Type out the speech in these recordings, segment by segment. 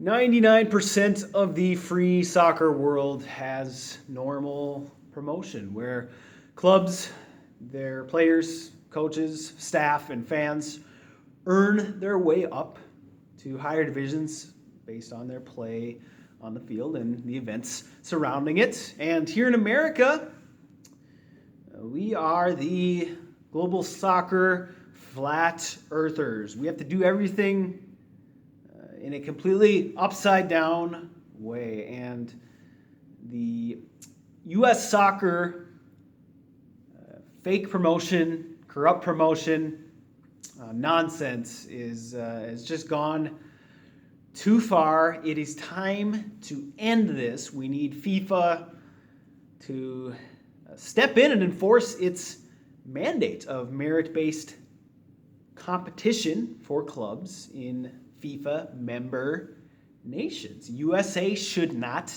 99% of the free soccer world has normal promotion where clubs, their players, coaches, staff, and fans earn their way up to higher divisions based on their play on the field and the events surrounding it. And here in America, we are the global soccer flat earthers. We have to do everything in a completely upside down way. And the U.S. soccer fake promotion, corrupt promotion, nonsense is just gone too far. It is time to end this. We need FIFA to step in and enforce its mandate of merit-based competition for clubs in FIFA member nations. USA should not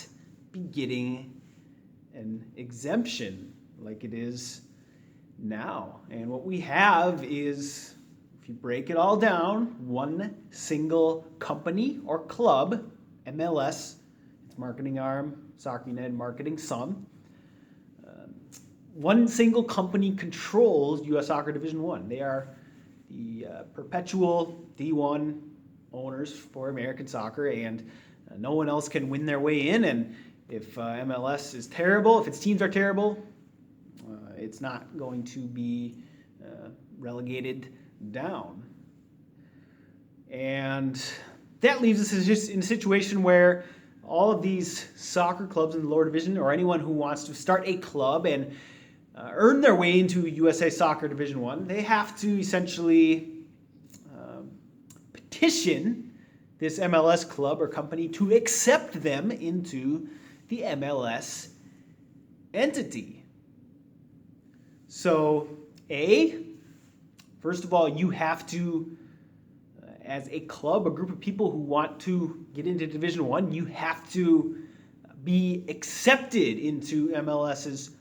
be getting an exemption like it is now. And what we have is, if you break it all down, one single company or club, MLS, its marketing arm, Soccer United Marketing, SUN. One single company controls U.S. Soccer Division I. They are the perpetual D1 owners for American soccer, and no one else can win their way in. And if MLS is terrible, if its teams are terrible, it's not going to be relegated down. And that leaves us just in a situation where all of these soccer clubs in the lower division, or anyone who wants to start a club and earn their way into USA Soccer Division I, they have to essentially petition this MLS club or company to accept them into the MLS entity. So, first of all, you have to, as a club, a group of people who want to get into Division I, you have to be accepted into MLS's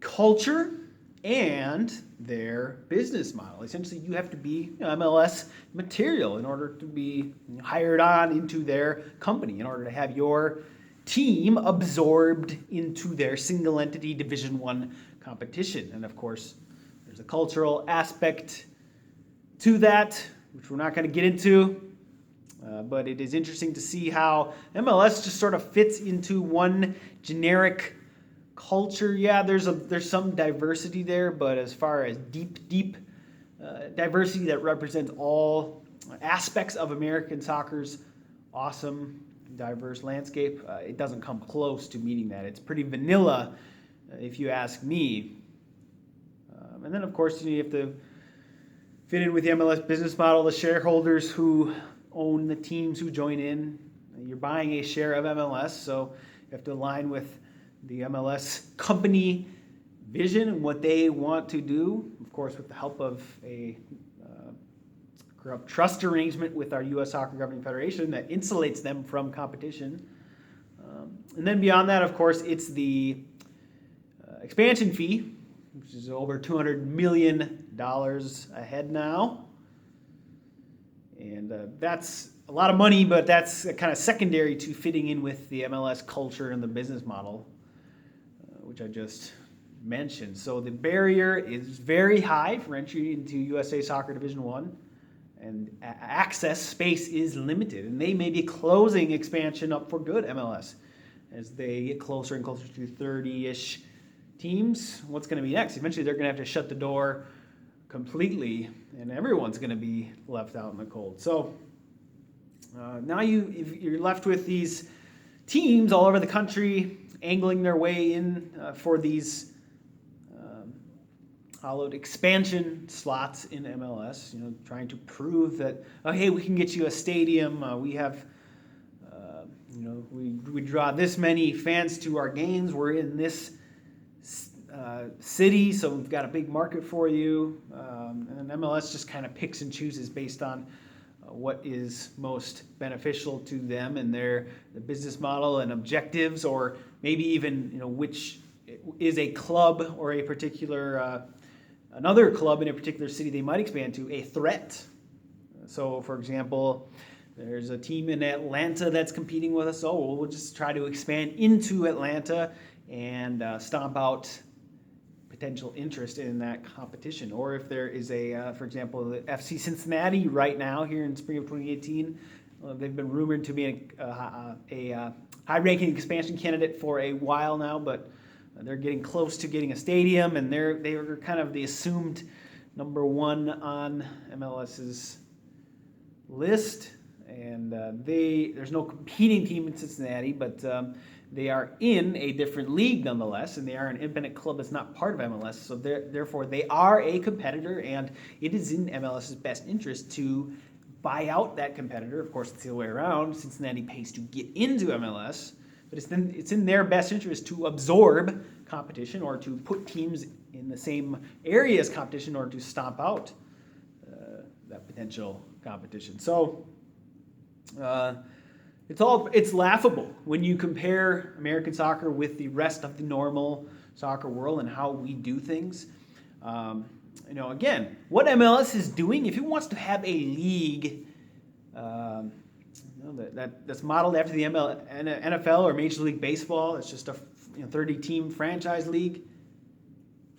culture and their business model. Essentially, you have to be MLS material in order to be hired on into their company, in order to have your team absorbed into their single entity Division I competition. And of course, there's a cultural aspect to that, which we're not going to get into. But it is interesting to see how MLS just sort of fits into one generic culture. Yeah, there's some diversity there, but as far as deep diversity that represents all aspects of American soccer's awesome, diverse landscape, it doesn't come close to meeting that. It's pretty vanilla, if you ask me. And then, of course, you have to fit in with the MLS business model, the shareholders who own the teams who join in. You're buying a share of MLS, so you have to align with the MLS company vision and what they want to do, of course, with the help of a corrupt trust arrangement with our U.S. Soccer Governing Federation that insulates them from competition. And then beyond that, of course, it's the expansion fee, which is over $200 million ahead now. And that's a lot of money, but that's kind of secondary to fitting in with the MLS culture and the business model, which I just mentioned. So the barrier is very high for entry into USA Soccer Division I, and access space is limited. And they may be closing expansion up for good, MLS, as they get closer and closer to 30-ish teams. What's going to be next? Eventually, they're going to have to shut the door completely, and everyone's going to be left out in the cold. So now you're left with these teams all over the country angling their way in for these hollowed expansion slots in MLS, trying to prove that, oh, hey, we can get you a stadium. We have, we draw this many fans to our games. We're in this city, so we've got a big market for you. And MLS just kind of picks and chooses based on what is most beneficial to them and their business model and objectives, or maybe even which is a club or a particular another club in a particular city they might expand to a threat. So, for example, There's a team in Atlanta that's competing with us. Oh, we'll just try to expand into Atlanta and stomp out potential interest in that competition. Or if there is for example, the FC Cincinnati right now here in spring of 2018, they've been rumored to be a high-ranking expansion candidate for a while now, but they're getting close to getting a stadium, and they were kind of the assumed number one on MLS's list. And there's no competing team in Cincinnati, but they are in a different league nonetheless, and they are an independent club that's not part of MLS. So therefore, they are a competitor, and it is in MLS's best interest to buy out that competitor. Of course, it's the other way around. Cincinnati pays to get into MLS, but it's in their best interest to absorb competition or to put teams in the same area as competition or to stomp out that potential competition. So it's laughable when you compare American soccer with the rest of the normal soccer world and how we do things. Again, what MLS is doing, if it wants to have a league that's modeled after the NFL or Major League Baseball, it's just a 30-team franchise league,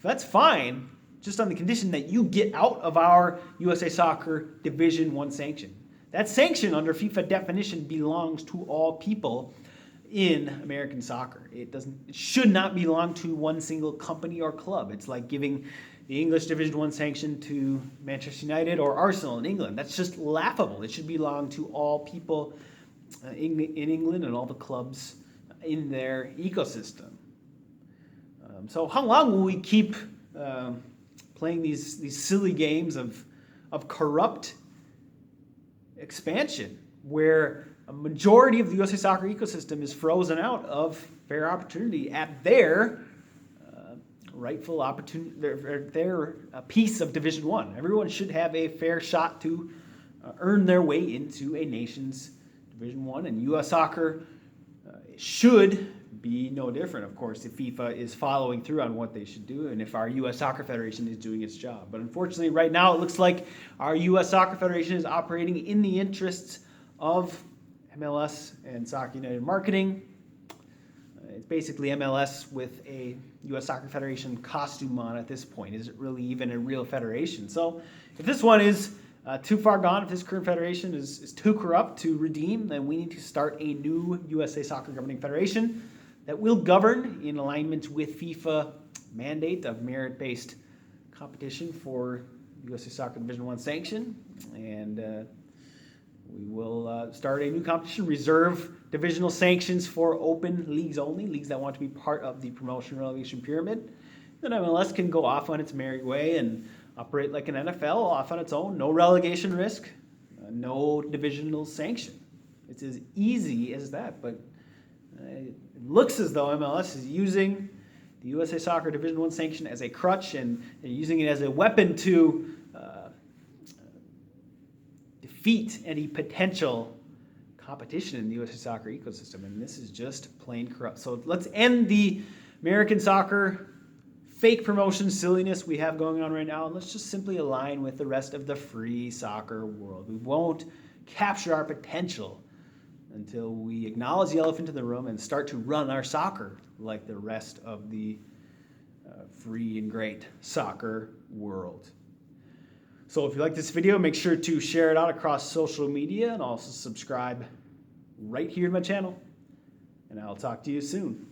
that's fine, just on the condition that you get out of our USA Soccer Division I sanction. That sanction under FIFA definition belongs to all people in American soccer. It should not belong to one single company or club. It's like giving the English Division I sanction to Manchester United or Arsenal in England. That's just laughable. It should belong to all people in England and all the clubs in their ecosystem. So how long will we keep playing these silly games of corrupt expansion, where a majority of the USA Soccer ecosystem is frozen out of fair opportunity at their rightful opportunity, their piece of Division I? Everyone should have a fair shot to earn their way into a nation's Division I, and U.S. Soccer should be no different, of course, if FIFA is following through on what they should do and if our U.S. Soccer Federation is doing its job. But unfortunately, right now, it looks like our U.S. Soccer Federation is operating in the interests of MLS and Soccer United Marketing. It's basically MLS with a U.S. Soccer Federation costume on at this point. Is it really even a real federation? So if this one is too far gone, if this current federation is too corrupt to redeem, then we need to start a new USA Soccer Governing Federation that will govern in alignment with FIFA mandate of merit-based competition for USA Soccer Division I sanction. And we will start a new competition, reserve divisional sanctions for open leagues only, leagues that want to be part of the promotion relegation pyramid. Then MLS can go off on its merry way and operate like an NFL, off on its own, no relegation risk, no divisional sanction. It's as easy as that, but it looks as though MLS is using the USA Soccer Division I sanction as a crutch and using it as a weapon to defeat any potential competition in the USA Soccer ecosystem, and this is just plain corrupt. So let's end the American soccer fake promotion silliness we have going on right now, and let's just simply align with the rest of the free soccer world. We won't capture our potential until we acknowledge the elephant in the room and start to run our soccer like the rest of the free and great soccer world. So if you like this video, make sure to share it out across social media and also subscribe right here to my channel. And I'll talk to you soon.